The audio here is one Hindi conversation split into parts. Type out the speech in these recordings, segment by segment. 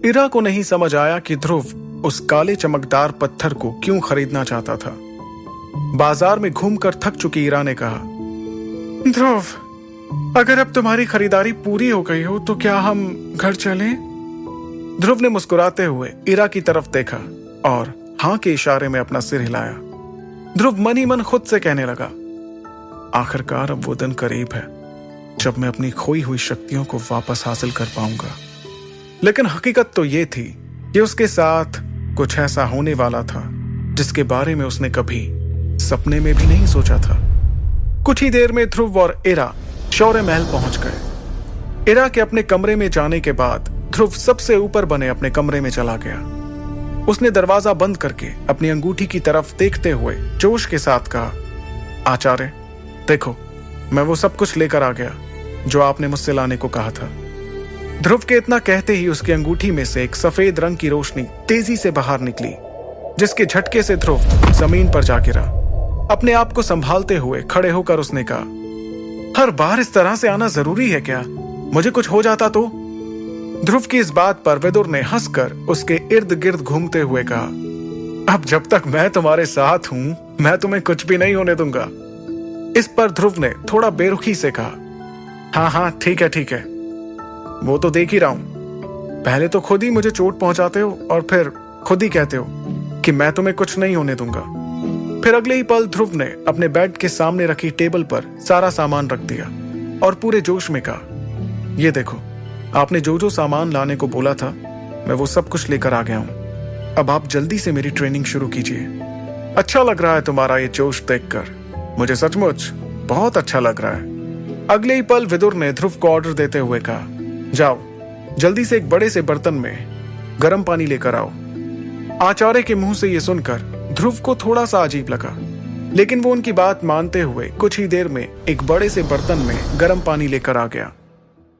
इरा को नहीं समझ आया कि ध्रुव उस काले चमकदार पत्थर को क्यों खरीदना चाहता था। बाजार में घूमकर थक चुकी इरा ने कहा, ध्रुव, अगर अब तुम्हारी खरीदारी पूरी हो गई हो तो क्या हम घर चलें? ध्रुव ने मुस्कुराते हुए इरा की तरफ देखा और हां के इशारे में अपना सिर हिलाया। ध्रुव मन ही मन खुद से कहने लगा, आखिरकार अब वो दिन करीब है जब मैं अपनी खोई हुई शक्तियों को वापस हासिल कर पाऊंगा। लेकिन हकीकत तो ये थी कि उसके साथ कुछ ऐसा होने वाला था जिसके बारे में उसने कभी सपने में भी नहीं सोचा था। कुछ ही देर में ध्रुव और इरा शौर्य महल पहुंच गए। इरा के अपने कमरे में जाने के बाद ध्रुव सबसे ऊपर बने अपने कमरे में चला गया। उसने दरवाजा बंद करके अपनी अंगूठी की तरफ देखते हुए जोश के साथ कहा, आचार्य, देखो, मैं वो सब कुछ लेकर आ गया जो आपने मुझसे लाने को कहा था। ध्रुव के इतना कहते ही उसकी अंगूठी में से एक सफेद रंग की रोशनी तेजी से बाहर निकली, जिसके झटके से ध्रुव जमीन पर जा गिरा। अपने आप को संभालते हुए खड़े होकर उसने कहा, हर बार इस तरह से आना जरूरी है क्या? मुझे कुछ हो जाता तो? ध्रुव की इस बात पर विदुर ने हंसकर उसके इर्द गिर्द घूमते हुए कहा, अब जब तक मैं तुम्हारे साथ हूं मैं तुम्हें कुछ भी नहीं होने दूंगा। इस पर ध्रुव ने थोड़ा बेरुखी से कहा, हाँ हाँ ठीक है, वो तो देख ही रहा हूं। पहले तो खुद ही मुझे चोट पहुंचाते हो और फिर खुद ही कहते हो कि मैं तुम्हें कुछ नहीं होने दूंगा। फिर अगले ही पल ध्रुव ने अपने बेड के सामने रखी टेबल पर सारा सामान रख दिया और पूरे जोश में कहा, ये देखो, आपने जो जो सामान लाने को बोला था मैं वो सब कुछ लेकर आ गया हूं। अब आप जल्दी से मेरी ट्रेनिंग शुरू कीजिए। अच्छा लग रहा है तुम्हारा ये जोश देखकर, मुझे सचमुच बहुत अच्छा लग रहा है। अगले ही पल विदुर ने ध्रुव को ऑर्डर देते हुए कहा, जाओ जल्दी से एक बड़े से बर्तन में गर्म पानी लेकर आओ। आचार्य के मुंह से यह सुनकर ध्रुव को थोड़ा सा अजीब लगा, लेकिन वो उनकी बात मानते हुए कुछ ही देर में एक बड़े से बर्तन में गर्म पानी लेकर आ गया।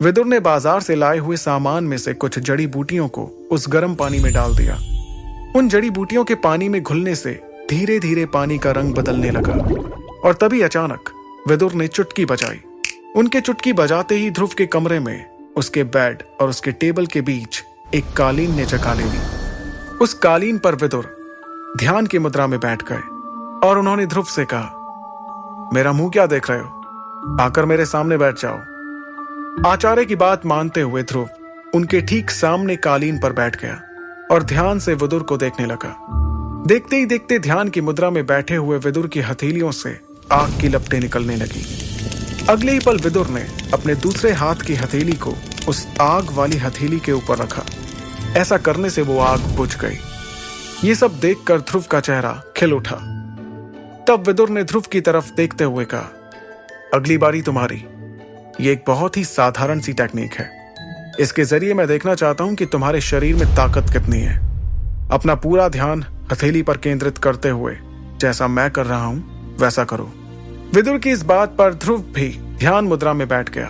विदुर ने बाजार से लाए हुए सामान में से कुछ जड़ी बूटियों को उस गर्म पानी में डाल दिया। उन जड़ी बूटियों के पानी में घुलने से धीरे धीरे पानी का रंग बदलने लगा और तभी अचानक विदुर ने चुटकी बजाई। उनके चुटकी बजाते ही ध्रुव के कमरे में उसके बेड और उसके टेबल के बीच एक कालीन ने जगह ले ली। उस कालीन पर विदुर ध्यान की मुद्रा में बैठ गए और उन्होंने ध्रुव से कहा, मेरा मुंह क्या देख रहे हो? आकर मेरे सामने बैठ जाओ। आचार्य की बात मानते हुए ध्रुव उनके ठीक सामने कालीन पर बैठ गया और ध्यान से विदुर को देखने लगा। देखते ही देखते ध्यान की मुद्रा में बैठे हुए विदुर की हथेलियों से आग की लपटें निकलने लगी। अगले ही पल विदुर ने अपने दूसरे हाथ की हथेली को उस आग वाली हथेली के ऊपर रखा। ऐसा करने से वो आग बुझ गई। ये सब देखकर ध्रुव का चेहरा खिल उठा। तब विदुर ने ध्रुव की तरफ देखते हुए कहा, अगली बारी तुम्हारी। ये एक बहुत ही साधारण सी टेक्निक है। इसके जरिए मैं देखना चाहता हूं कि तुम्हारे शरीर में ताकत कितनी है। अपना पूरा ध्यान हथेली पर केंद्रित करते हुए जैसा मैं कर रहा हूं वैसा करो। विदुर की इस बात पर ध्रुव भी ध्यान मुद्रा में बैठ गया।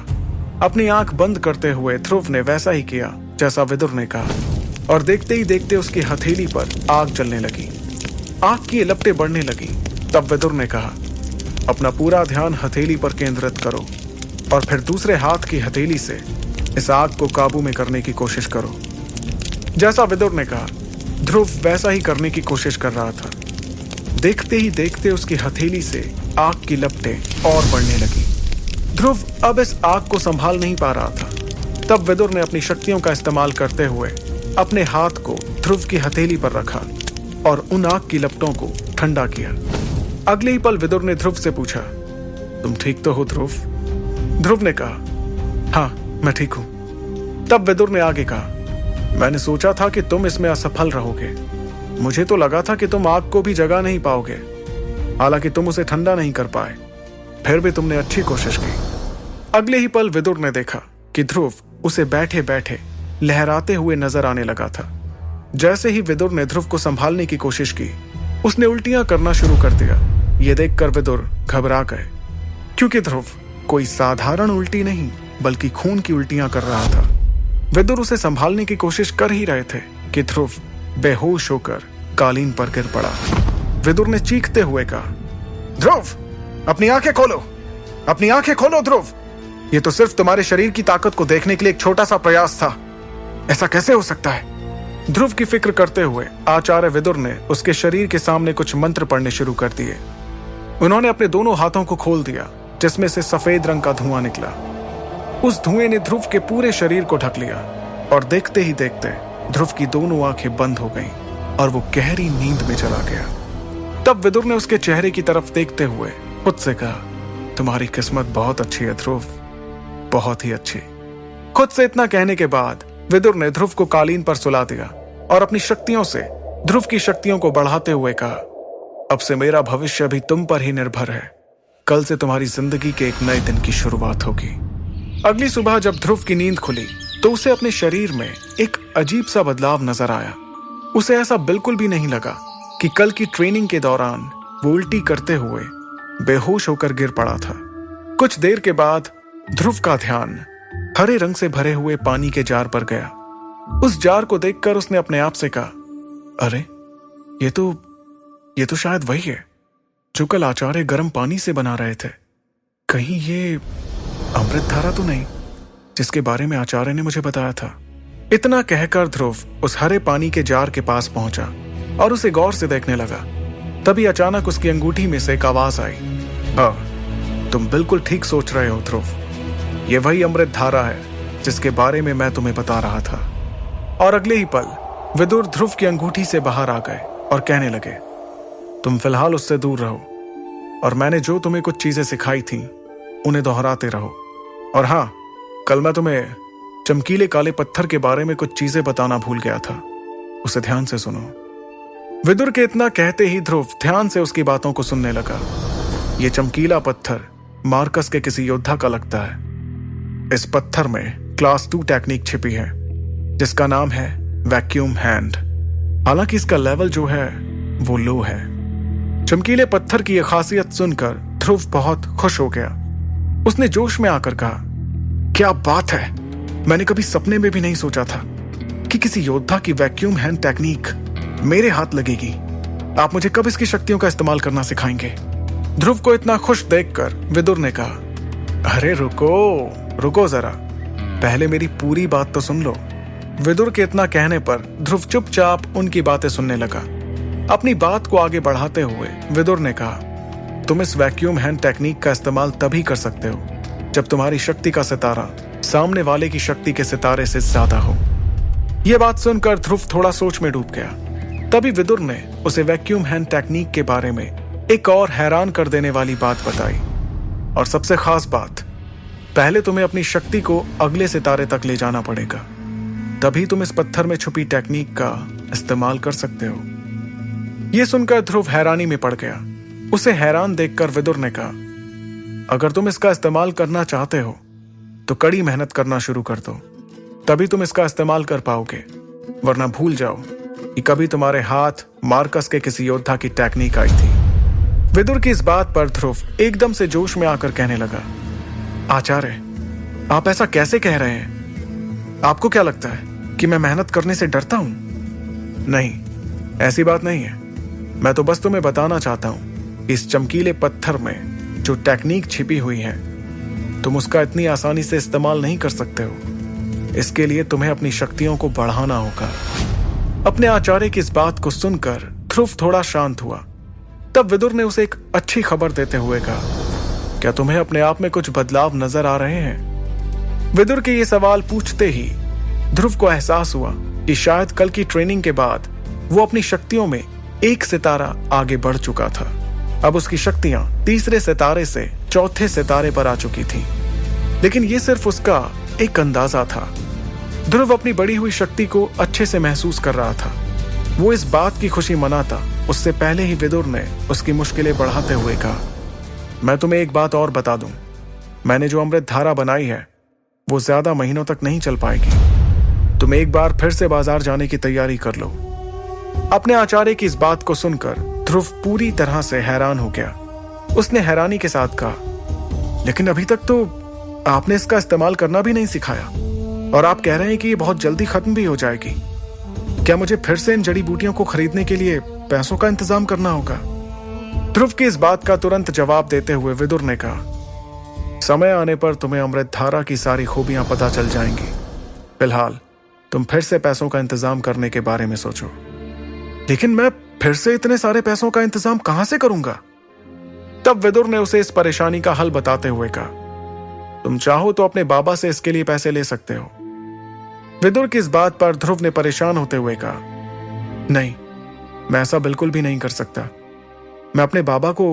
अपनी आंख बंद करते हुए ध्रुव ने वैसा ही किया जैसा विदुर ने कहा और देखते ही देखते उसकी हथेली पर आग जलने लगी। आग की लपटें बढ़ने लगी। तब विदुर ने कहा, अपना पूरा ध्यान हथेली पर केंद्रित करो और फिर दूसरे हाथ की हथेली से इस आग को काबू में करने की कोशिश करो। जैसा विदुर ने कहा, ध्रुव वैसा ही करने की कोशिश कर रहा था। देखते ही देखते उसकी हथेली से आग की लपटें और बढ़ने लगी। ध्रुव अब इस आग को संभाल नहीं पा रहा था। तब विदुर ने अपनी शक्तियों का इस्तेमाल करते हुए अपने हाथ को ध्रुव की हथेली पर रखा और उन आग की लपटों को ठंडा किया। अगले ही पल विदुर ने ध्रुव से पूछा, तुम ठीक तो हो ध्रुव? ध्रुव ने कहा, हाँ मैं ठीक हूं। तब विदुर ने आगे कहा, मैंने सोचा था कि तुम इसमें असफल रहोगे। मुझे तो लगा था कि तुम आग को भी जगा नहीं पाओगे। हालांकि तुम उसे ठंडा नहीं कर पाए, फिर भी तुमने अच्छी कोशिश की। अगले ही पल विदुर ने देखा कि ध्रुव उसे बैठे बैठे लहराते हुए नजर आने लगा था। जैसे ही विदुर ने ध्रुव को संभालने की कोशिश की, उसने उल्टियां करना शुरू कर दिया। यह देखकर विदुर घबरा गए, क्योंकि ध्रुव कोई साधारण उल्टी नहीं बल्कि खून की उल्टियां कर रहा था। विदुर उसे संभालने की कोशिश कर ही रहे थे कि ध्रुव बेहोश होकर कालीन पर गिर पड़ा। विदुर ने चीखते हुए कहा, ध्रुव अपनी आंखें खोलो, अपनी आंखें खोलो ध्रुव। ये तो सिर्फ तुम्हारे शरीर की ताकत को देखने के लिए एक छोटा सा प्रयास था। ऐसा कैसे हो सकता है? ध्रुव की फिक्र करते हुए आचार्य विदुर ने उसके शरीर के सामने कुछ मंत्र पढ़ने शुरू कर दिए। उन्होंने अपने दोनों हाथों को खोल दिया, जिसमें से सफेद रंग का धुआं निकला। उस धुएं ने ध्रुव के पूरे शरीर को ढक लिया और देखते ही देखते ध्रुव की दोनों आंखें बंद हो गईं और वो गहरी नींद में चला गया। तब विदुर ने उसके चेहरे की तरफ देखते हुए खुद से कहा, तुम्हारी किस्मत बहुत अच्छी है ध्रुव, बहुत ही अच्छी। खुद से इतना कहने के बाद विदुर ने ध्रुव को कालीन पर सुला दिया और अपनी शक्तियों से ध्रुव की शक्तियों को बढ़ाते हुए कहा, अब से मेरा भविष्य भी तुम पर ही निर्भर है। कल से तुम्हारी जिंदगी के एक नए दिन की शुरुआत होगी। अगली सुबह जब ध्रुव की नींद खुली तो उसे अपने शरीर में एक अजीब सा बदलाव नजर आया। उसे ऐसा बिल्कुल भी नहीं लगा कि कल की ट्रेनिंग के दौरान वो उल्टी करते हुए बेहोश होकर गिर पड़ा था। कुछ देर के बाद ध्रुव का ध्यान हरे रंग से भरे हुए पानी के जार पर गया। उस जार को देखकर उसने अपने आप से कहा, अरे ये तो शायद वही है जो कल आचार्य गर्म पानी से बना रहे थे। कहीं ये अमृत धारा तो नहीं जिसके बारे में आचार्य ने मुझे बताया था। इतना कहकर ध्रुव उस हरे पानी के जार के पास पहुंचा और उसे गौर से देखने लगा। तभी अचानक उसकी अंगूठी में से एक आवाज आई, हाँ, तुम बिल्कुल ठीक सोच रहे हो ध्रुव, ये वही अमृत धारा है जिसके बारे में मैं तुम्हें बता रहा था। और अगले ही पल विदुर ध्रुव की अंगूठी से बाहर आ गए और कहने लगे, तुम फिलहाल उससे दूर रहो और मैंने जो तुम्हें कुछ चीजें सिखाई थी उन्हें दोहराते रहो। और हाँ, कल मैं तुम्हें चमकीले काले पत्थर के बारे में कुछ चीजें बताना भूल गया था, उसे ध्यान से सुनो। विदुर के इतना कहते ही ध्रुव ध्यान से उसकी बातों को सुनने लगा। ये चमकीला पत्थर मार्कस के किसी योद्धा का लगता है। इस पत्थर में क्लास 2 टेक्निक छिपी है जिसका नाम है वैक्यूम हैंड। हालांकि इसका लेवल जो है वो लो है। चमकीले पत्थर की यह खासियत सुनकर ध्रुव बहुत खुश हो गया। उसने जोश में आकर कहा, क्या बात है, मैंने कभी सपने में भी नहीं सोचा था कि किसी योद्धा की वैक्यूम हैंड टेक्निक मेरे हाथ लगेगी। आप मुझे कब इसकी शक्तियों का इस्तेमाल करना सिखाएंगे? ध्रुव को इतना खुश देखकर विदुर ने कहा, अरे रुको जरा, पहले मेरी पूरी बात तो सुन लो। विदुर के इतना कहने पर ध्रुव चुपचाप उनकी बातें सुनने लगा। अपनी बात को आगे बढ़ाते हुए विदुर ने कहा, तुम इस वैक्यूम हैंड टेक्निक का इस्तेमाल तभी कर सकते हो जब तुम्हारी शक्ति का सितारा सामने वाले की शक्ति के सितारे से ज्यादा हो। यह बात सुनकर ध्रुव थोड़ा सोच में डूब गया। तभी विदुर ने उसे वैक्यूम हैंड टेक्निक के बारे में एक और हैरान कर देने वाली बात बताई। और सबसे खास बात, पहले तुम्हें अपनी शक्ति को अगले सितारे तक ले जाना पड़ेगा, तभी तुम इस पत्थर में छुपी टेक्निक का इस्तेमाल कर सकते हो। यह सुनकर ध्रुव हैरानी में पड़ गया। उसे हैरान देखकर विदुर ने कहा, अगर तुम इसका इस्तेमाल करना चाहते हो तो कड़ी मेहनत करना शुरू कर दो, तभी तुम इसका इस्तेमाल कर पाओगे, वरना भूल जाओ कि कभी तुम्हारे हाथ मार्कस के किसी योद्धा की टेक्निक आई थी। विदुर की इस बात पर ध्रुव एकदम से जोश में आकर कहने लगा, आचार्य, आप ऐसा कैसे कह रहे हैं? आपको क्या लगता है कि मैं मेहनत करने से डरता हूं? नहीं, ऐसी बात नहीं है। मैं तो बस तुम्हें बताना चाहता हूं कि इस चमकीले पत्थर में जो टेक्निक छिपी हुई है, तुम उसका इतनी आसानी से इस्तेमाल नहीं कर सकते हो। इसके लिए तुम्हें अपनी शक्तियों को बढ़ाना होगा। अपने आचार्य की इस बात को सुनकर ध्रुव थोड़ा शांत हुआ। तब विदुर ने उसे एक अच्छी खबर देते हुए कहा, क्या तुम्हें अपने आप में कुछ बदलाव नजर आ रहे हैं? विदुर के ये सवाल पूछते ही ध्रुव को एहसास हुआ कि शायद कल की ट्रेनिंग के बाद वो अपनी शक्तियों में एक सितारा आगे बढ़ चुका था। अब उसकी शक्तियां तीसरे सितारे से चौथे सितारे पर आ चुकी थीं। लेकिन ये सिर्फ उसका एक अंदाजा था। ध्रुव अपनी बढ़ी हुई शक्ति को अच्छे से महसूस कर रहा था। वो इस बात की खुशी मनाता उससे पहले ही विदुर ने उसकी मुश्किलें बढ़ाते हुए कहा, मैं तुम्हें एक बात और बता दूं, मैंने जो अमृत धारा बनाई है वो ज्यादा महीनों तक नहीं चल पाएगी। तुम एक बार फिर से बाजार जाने की तैयारी कर लो। अपने आचार्य की इस बात को सुनकर ध्रुव पूरी तरह से हैरान हो गया। उसने हैरानी के साथ कहा, लेकिन अभी तक तो आपने इसका इस्तेमाल करना भी नहीं सिखाया और आप कह रहे हैं कि ये बहुत जल्दी खत्म भी हो जाएगी। क्या मुझे फिर से इन जड़ी बूटियों को खरीदने के लिए पैसों का इंतजाम करना होगा? ध्रुव की इस बात का तुरंत जवाब देते हुए विदुर ने कहा, समय आने पर तुम्हें अमृत धारा की सारी खूबियां पता चल जाएंगी। फिलहाल तुम फिर से पैसों का इंतजाम करने के बारे में सोचो। लेकिन मैं फिर से इतने सारे पैसों का इंतजाम कहां से करूंगा? तब विदुर ने उसे इस परेशानी का हल बताते हुए कहा, तुम चाहो तो अपने बाबा से इसके लिए पैसे ले सकते हो। विदुर की इस बात पर ध्रुव ने परेशान होते हुए कहा, नहीं, मैं ऐसा बिल्कुल भी नहीं कर सकता। मैं अपने बाबा को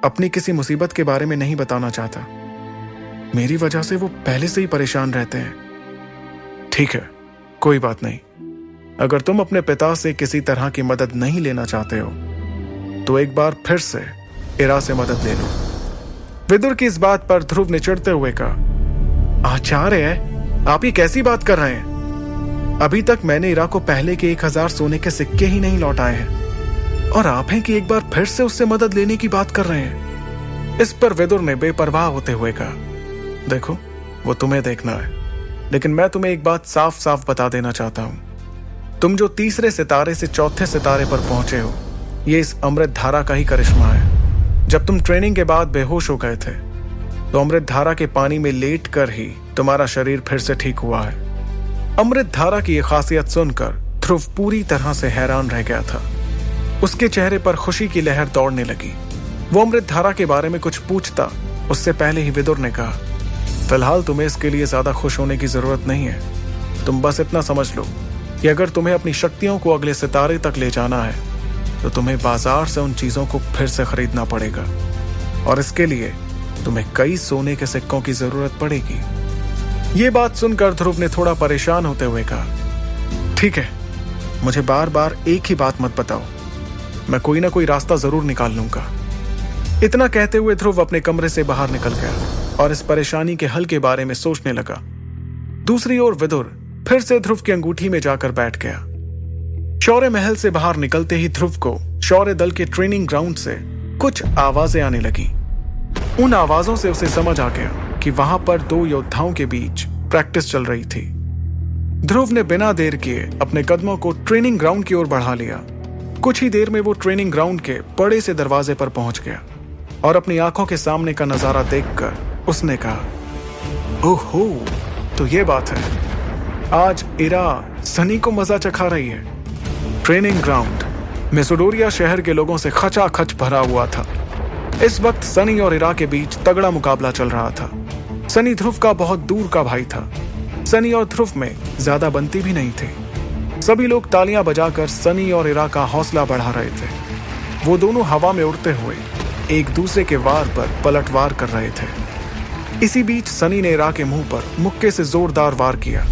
अपनी किसी मुसीबत के बारे में नहीं बताना चाहता। मेरी वजह से वो पहले से ही परेशान रहते हैं। ठीक है, कोई बात नहीं। अगर तुम अपने पिता से किसी तरह की मदद नहीं लेना चाहते हो तो एक बार फिर से इरा से मदद ले लो। विदुर की इस बात पर ध्रुव ने चिढ़ते हुए कहा, आचार्य, आप ये कैसी बात कर रहे हैं? अभी तक मैंने इरा को पहले के 1000 सोने के सिक्के ही नहीं लौटाए हैं और आप हैं कि एक बार फिर से उससे मदद लेने की बात कर रहे हैं। इस पर विदुर ने बेपरवाह होते हुए कहा, देखो, वो तुम्हें देखना है, लेकिन मैं तुम्हें एक बात साफ साफ बता देना चाहता हूं। तुम जो तीसरे सितारे से चौथे सितारे पर पहुंचे हो, ये इस अमृत धारा का ही करिश्मा है। जब तुम ट्रेनिंग के बाद बेहोश हो गए थे तो अमृत धारा के पानी में लेट कर ही तुम्हारा शरीर फिर से ठीक हुआ है। अमृत धारा की यह खासियत सुनकर ध्रुव पूरी तरह से हैरान रह गया था। उसके चेहरे पर खुशी की लहर दौड़ने लगी। वो अमृत धारा के बारे में कुछ पूछता उससे पहले ही विदुर ने कहा, फिलहाल तुम्हें इसके लिए ज्यादा खुश होने की जरूरत नहीं है। तुम बस इतना समझ लो कि अगर तुम्हें अपनी शक्तियों को अगले सितारे तक ले जाना है तो तुम्हें बाजार से उन चीजों को फिर से खरीदना पड़ेगा और इसके लिए तुम्हें कई सोने के सिक्कों की जरूरत पड़ेगी। ये बात सुनकर ध्रुव ने थोड़ा परेशान होते हुए कहा, ठीक है, मुझे बार बार एक ही बात मत बताओ, मैं कोई ना कोई रास्ता जरूर निकाल लूंगा। इतना कहते हुए ध्रुव अपने कमरे से बाहर निकल गया और इस परेशानी के हल के बारे में सोचने लगा। दूसरी ओर विदुर फिर से ध्रुव की अंगूठी में जाकर बैठ गया। शौर्य महल से बाहर निकलते ही ध्रुव को शौर्य दल के ट्रेनिंग ग्राउंड से कुछ आवाजें आने लगी। उन आवाजों से उसे समझ आ गया कि वहां पर 2 योद्धाओं के बीच प्रैक्टिस चल रही थी। ध्रुव ने बिना देर किए अपने कदमों को ट्रेनिंग ग्राउंड की ओर बढ़ा लिया। कुछ ही देर में वो ट्रेनिंग ग्राउंड के बड़े से दरवाजे पर पहुंच गया और अपनी आंखों के सामने का नजारा देखकर उसने कहा, ओहो, तो ये बात है, आज इरा सनी को मजा चखा रही है। ट्रेनिंग ग्राउंड मेसोडोरिया शहर के लोगों से खचाखच भरा हुआ था। इस वक्त सनी और इरा के बीच तगड़ा मुकाबला चल रहा था। सनी ध्रुव का बहुत दूर का भाई था। सनी और ध्रुव में ज्यादा बनती भी नहीं थी। सभी लोग तालियां बजाकर सनी और इरा का हौसला बढ़ा रहे थे। वो दोनों हवा में उड़ते हुए एक दूसरे के वार पर पलटवार कर रहे थे। इसी बीच सनी ने इरा के मुंह पर मुक्के से जोरदार वार किया,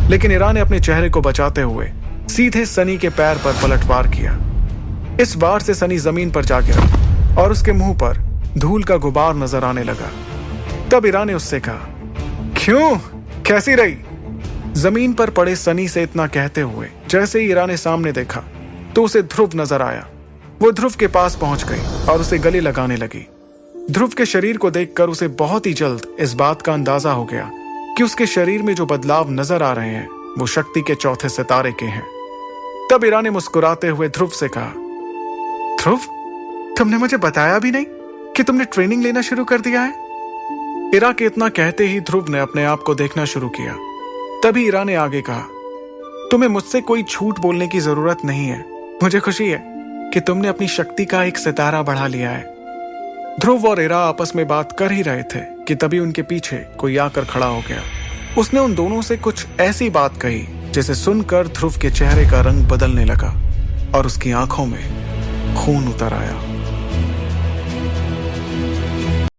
लेकिन इरा ने अपने चेहरे को बचाते हुए सीधे सनी के पैर पर पलटवार किया। इस वार से सनी जमीन पर जा गिरा और उसके मुंह पर धूल का गुबार नजर आने लगा। तब इरा ने उससे कहा, क्यों, कैसी रही? जमीन पर पड़े सनी से इतना कहते हुए जैसे ही इरा ने सामने देखा तो उसे ध्रुव नजर आया। वो ध्रुव के पास पहुंच गई और उसे गले लगाने लगी। ध्रुव के शरीर को देखकर उसे बहुत ही जल्द इस बात का अंदाजा हो गया कि उसके शरीर में जो बदलाव नजर आ रहे हैं वो शक्ति के चौथे सितारे के हैं। तब इरा ने मुस्कुराते हुए ध्रुव से कहा, ध्रुव, तुमने मुझे बताया भी नहीं कि तुमने ट्रेनिंग लेना शुरू कर दिया है। इरा के इतना कहते ही ध्रुव ने अपने आप को देखना शुरू किया। तभी इरा ने आगे कहा, तुम्हें मुझसे कोई झूठ बोलने की जरूरत नहीं है। मुझे खुशी है कि तुमने अपनी शक्ति का एक सितारा बढ़ा लिया है। ध्रुव और इरा आपस में बात कर ही रहे थे कि तभी उनके पीछे कोई आकर खड़ा हो गया। उसने उन दोनों से कुछ ऐसी बात कही जिसे सुनकर ध्रुव के चेहरे का रंग बदलने लगा और उसकी आंखों में खून उतर आया।